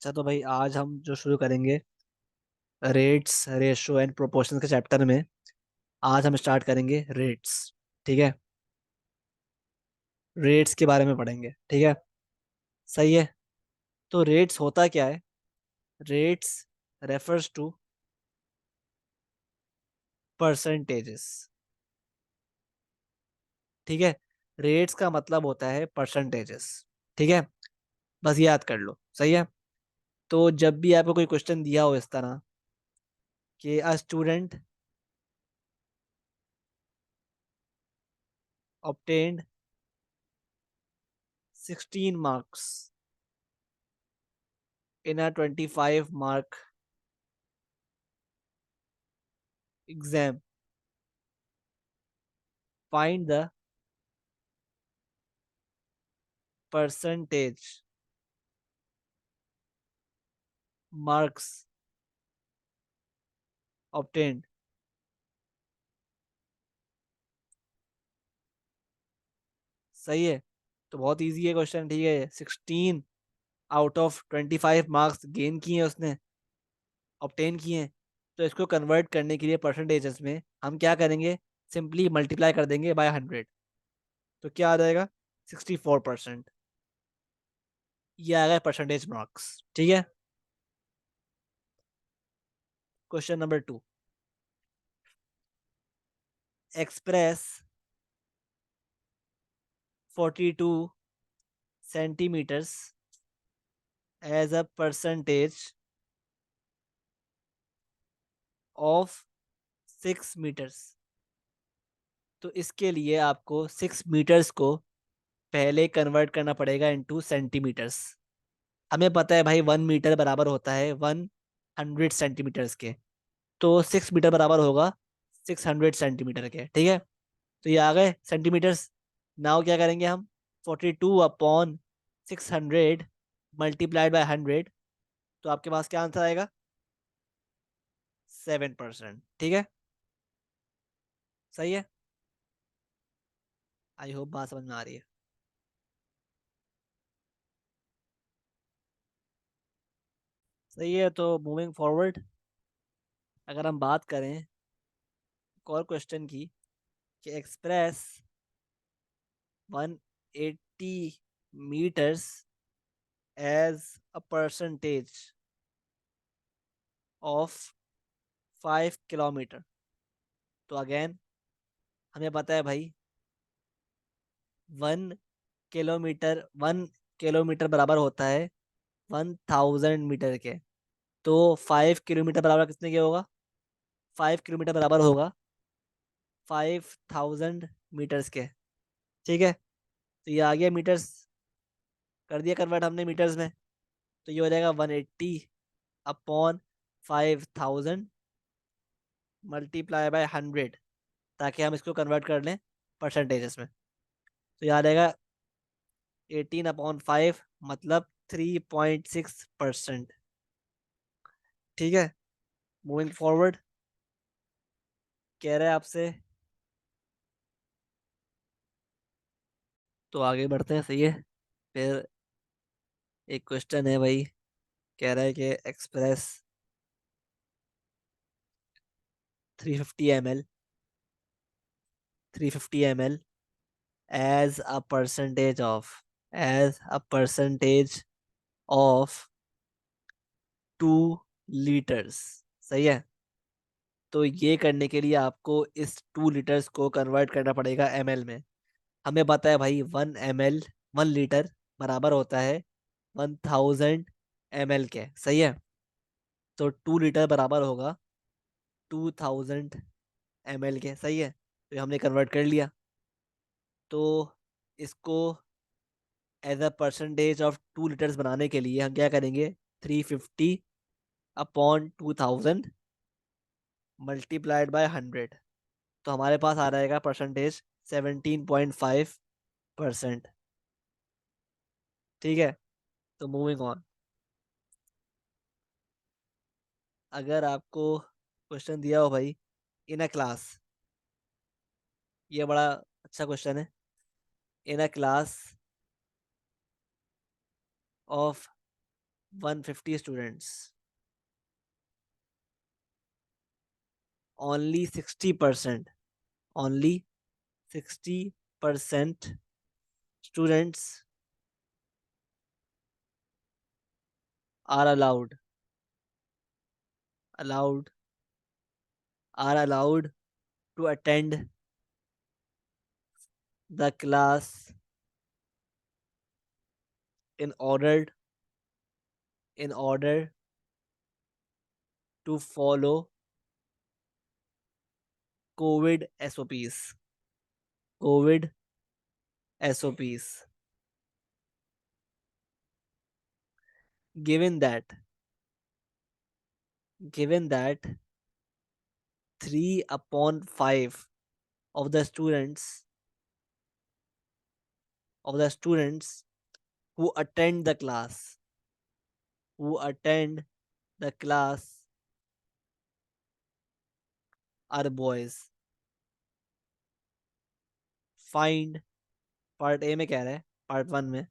अच्छा तो भाई आज हम जो शुरू करेंगे रेट्स रेशो एंड प्रोपोर्शन के चैप्टर में। आज हम स्टार्ट करेंगे रेट्स। ठीक है। रेट्स के बारे में पढ़ेंगे। ठीक है। सही है। तो रेट्स होता क्या है? Rates refers to percentages. ठीक है। रेट्स का मतलब होता है परसेंटेजेस। ठीक है। बस याद कर लो। सही है। तो जब भी आपको कोई क्वेश्चन दिया हो इस तरह कि a student obtained 16 marks in a 25 mark exam, find the percentage marks obtained। सही है। तो बहुत इजी है क्वेश्चन। ठीक है। 16 आउट ऑफ 25 मार्क्स गेन किए हैं उसने, ऑब्टेन किए हैं। तो इसको कन्वर्ट करने के लिए परसेंटेजेस में हम क्या करेंगे? सिंपली मल्टीप्लाई कर देंगे बाय 100। तो क्या आ जाएगा? 64%। ये आ गया परसेंटेज मार्क्स। ठीक है। Question number 2। Express 42 centimetres as a percentage of 6 metres. तो इसके लिए आपको 6 मीटर्स को पहले कन्वर्ट करना पड़ेगा इनटू सेंटीमीटर्स। हमें पता है भाई 1 मीटर बराबर होता है 100 सेंटीमीटर्स के। तो 6 मीटर बराबर होगा 600 सेंटीमीटर के। ठीक है। तो ये आ गए सेंटीमीटर्स। नाउ क्या करेंगे हम? 42 अपॉन 600 मल्टीप्लाइड बाय 100। तो आपके पास क्या आंसर आएगा? 7%। ठीक है। सही है। आई होप बात समझ में आ रही है। सही है। तो मूविंग फॉरवर्ड, अगर हम बात करें एक और क्वेश्चन की कि express 180 metres as a percentage of 5 kilometre. तो अगेन हमें पता है भाई 1 किलोमीटर बराबर होता है 1000 मीटर के। तो 5 किलोमीटर बराबर कितने के होगा? 5 किलोमीटर बराबर होगा 5000 मीटर्स के। ठीक है। तो ये आ गया मीटर्स, कर दिया कन्वर्ट हमने मीटर्स में। तो ये हो जाएगा 180 अपॉन 5000 मल्टीप्लाई बाय 100, ताकि हम इसको कन्वर्ट कर लें परसेंटेजेस में। तो याद आएगा 18/5 मतलब 3.6%। ठीक है। मूविंग फॉरवर्ड, कह रहे हैं आपसे तो आगे बढ़ते हैं। सही है। फिर एक क्वेश्चन है भाई, कह रहा है कि express 350 ml 350 ml as a percentage of as a percentage of 2 litres. सही है। तो ये करने के लिए आपको इस 2 लीटर्स को कन्वर्ट करना पड़ेगा ml में। हमें पता है भाई 1 ml 1 लीटर बराबर होता है 1000 ml के। सही है। तो 2 लीटर बराबर होगा 2000 ml के। सही है। तो ये हमने कन्वर्ट कर लिया। तो इसको as a percentage of 2 litres बनाने के लिए हम क्या करेंगे? 350 अपॉन 2000 मल्टीप्लाइड बाय 100। तो हमारे पास आ जाएगा परसेंटेज 17.5%। ठीक है। तो मूविंग ऑन, अगर आपको क्वेश्चन दिया हो भाई इन अ क्लास, ये बड़ा अच्छा क्वेश्चन है। In a class of 150 students, only 60%, only 60% students are allowed allowed to attend the class in order to follow COVID SOPs. COVID SOPs. Given that, given that 3/5 of the students who attend the class, who attend the class are boys. Find, part A में कह रहा है, part 1 में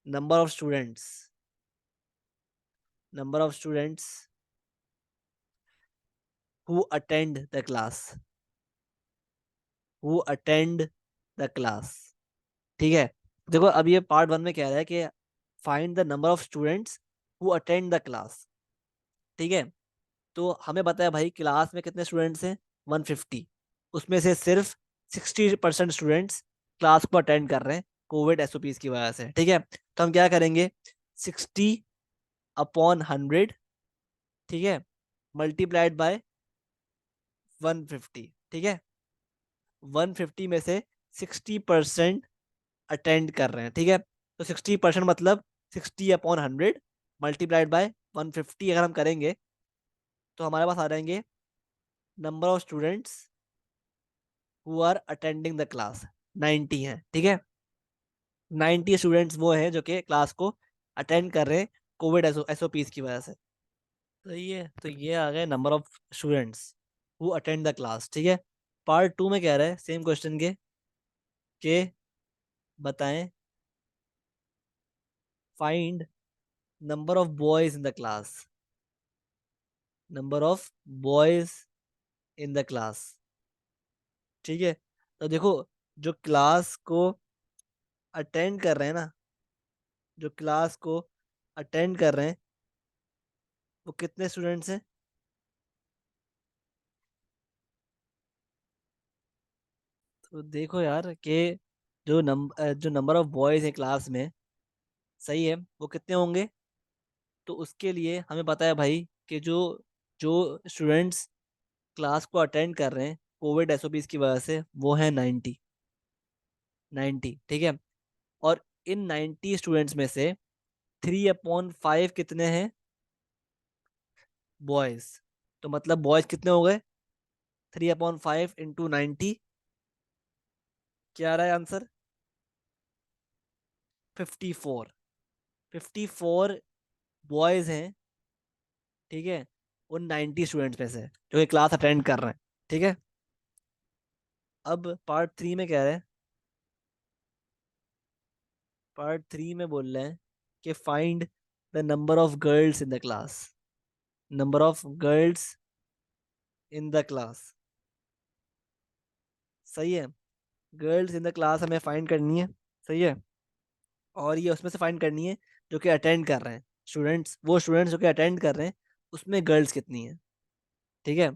number of students who attend the class, who attend the class. ठीक है, देखो अब ये पार्ट 1 में कह रहा है कि find the number of students who attend the class. ठीक है, तो हमें बताया भाई क्लास में कितने स्टूडेंट्स हैं, 150, उसमें से सिर्फ 60% स्टूडेंट्स क्लास को अटेंड कर रहे हैं कोविड एसओपीज की वजह से। ठीक है, तो हम क्या करेंगे, 60/100, ठीक है, मल्टीप्लाइड बाय 150। ठीक है, 150 में से 60% अटेंड कर रहे हैं। ठीक है, तो 60% मतलब 60/100 मल्टीप्लाइड बाय 150 अगर हम करेंगे तो हमारे पास आ जाएंगे number of students who are attending the class, 90 हैं। ठीक है, 90 स्टूडेंट्स वो हैं जो कि क्लास को अटेंड कर रहे हैं कोविड एसओपीज की वजह से। तो ये आ गए number of students who attend the class. ठीक है, पार्ट 2 में कह रहा है सेम क्वेश्चन के बताएं, find number of boys in the class, number of boys in the class. ठीक है, तो देखो जो क्लास को अटेंड कर रहे हैं ना, जो क्लास को अटेंड कर रहे हैं वो कितने स्टूडेंट्स हैं, तो देखो यार कि जो नंबर ऑफ बॉयज हैं क्लास में, सही है, वो कितने होंगे। तो उसके लिए हमें पता है भाई कि जो जो स्टूडेंट्स क्लास को अटेंड कर रहे हैं कोविड एसओपीज की वजह से वो है 90। ठीक है, और इन 90 स्टूडेंट्स में से 3/5 कितने हैं, बॉयज। तो मतलब बॉयज कितने हो गए, 3/5 × 90, क्या आ रहा है आंसर, 54। 54 बॉयज हैं, ठीक है, उन 90 स्टूडेंट्स में से जो कि क्लास अटेंड कर रहे हैं। ठीक है, अब पार्ट 3 में कह रहे हैं, पार्ट 3 में बोल रहे हैं कि find the number of girls in the class, number of girls in the class. सही है, गर्ल्स इन द क्लास हमें फाइंड करनी है। सही है, और ये उसमें से फाइंड करनी है जो कि अटेंड कर रहे हैं स्टूडेंट्स, वो स्टूडेंट्स जो कि अटेंड कर रहे हैं उसमें गर्ल्स कितनी है। ठीक है,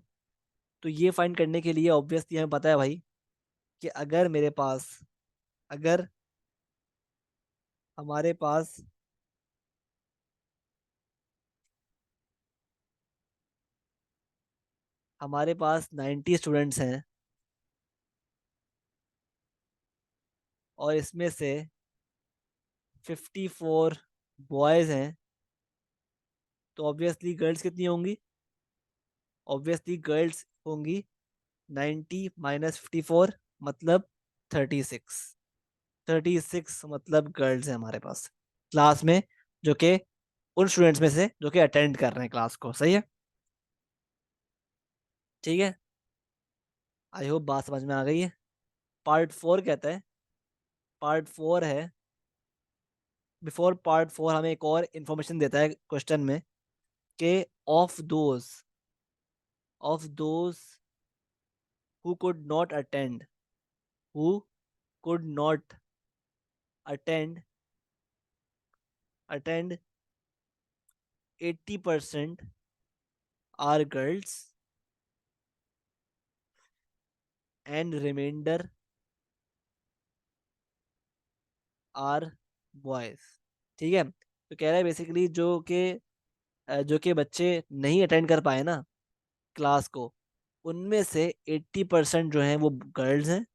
तो ये फाइंड करने के लिए ऑब्वियसली हमें पता है भाई कि अगर हमारे पास हमारे पास 90 स्टूडेंट्स हैं और इसमें से 54 बॉयज हैं, तो ऑब्वियसली गर्ल्स कितनी होंगी, ऑब्वियसली गर्ल्स होंगी 90 - 54 मतलब 36। 36 मतलब गर्ल्स है हमारे पास क्लास में, जो कि उन स्टूडेंट्स में से जो कि अटेंड कर रहे हैं क्लास को। सही है, ठीक है, आई होप बात समझ में आ गई है। पार्ट 4 कहता है, पार्ट 4 है बिफोर पार्ट 4 हमें एक और इंफॉर्मेशन देता है क्वेश्चन में कि of those who could not attend attend 80% are girls and remainder are boys. ठीक है, तो कह रहा है बेसिकली जो कि बच्चे नहीं अटेंड कर पाए ना क्लास को, उनमें से 80% जो हैं वो गर्ल्स हैं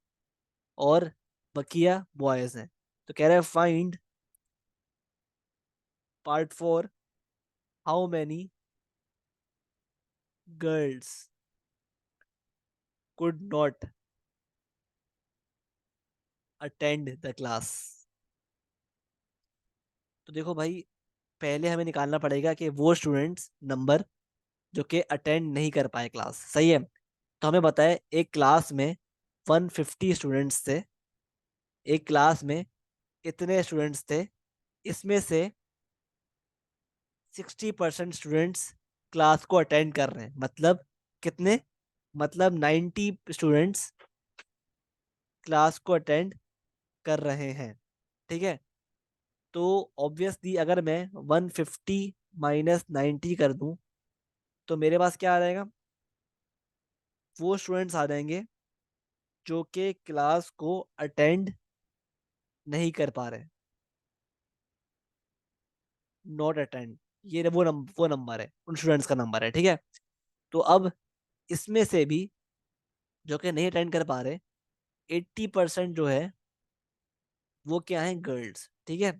और बकिया बॉयज हैं। तो कह रहा है find part 4 how many girls could not attend the class. तो देखो भाई, पहले हमें निकालना पड़ेगा कि वो स्टूडेंट्स नंबर जो कि अटेंड नहीं कर पाए क्लास, सही है। तो हमें बताए एक क्लास में 150 स्टूडेंट्स थे, एक क्लास में इतने स्टूडेंट्स थे, इसमें से 60% स्टूडेंट्स क्लास को अटेंड कर रहे हैं। मतलब कितने? मतलब 90 स्टूडेंट्स क्लास को अटेंड कर रहे हैं। ठीक है, तो ऑब्वियसली अगर मैं 150 माइनस 90 कर दूं तो मेरे पास क्या आ जाएगा? वो स्टूडेंट्स आ जाएंगे जो कि क्लास को अटेंड नहीं कर पा रहे, नॉट अटेंड। ये वो नंबर है, उन स्टूडेंट्स का नंबर है। ठीक है, तो अब इसमें से भी जो कि नहीं अटेंड कर पा रहे, 80% जो है वो क्या है? गर्ल्स। ठीक है,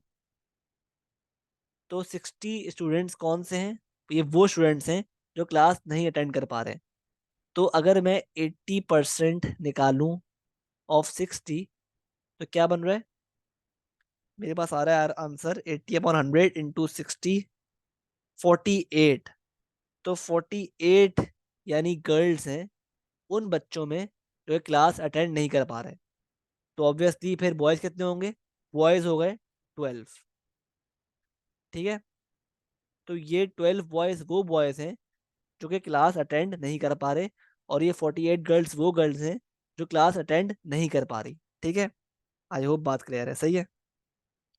तो 60 स्टूडेंट्स कौन से हैं? ये वो स्टूडेंट्स हैं जो क्लास नहीं अटेंड कर पा रहे। तो अगर मैं 80% निकालूं ऑफ 60 तो क्या बन रहा है? मेरे पास आ रहा है यार आंसर 80/100 इंटू 60, 48। तो 48 यानी गर्ल्स हैं उन बच्चों में जो क्लास अटेंड नहीं कर पा रहे। तो ऑब्वियसली फिर बॉयज कितने होंगे? बॉयज हो गए 12। ठीक है, तो ये 12 बॉयज वो बॉयज हैं जो कि क्लास अटेंड नहीं कर पा रहे, और ये 48 गर्ल्स वो गर्ल्स हैं जो क्लास अटेंड नहीं कर पा रही। ठीक है, आई होप बात क्लियर है, सही है।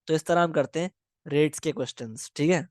तो इस तरह हम करते हैं रेट्स के क्वेश्चंस। ठीक है।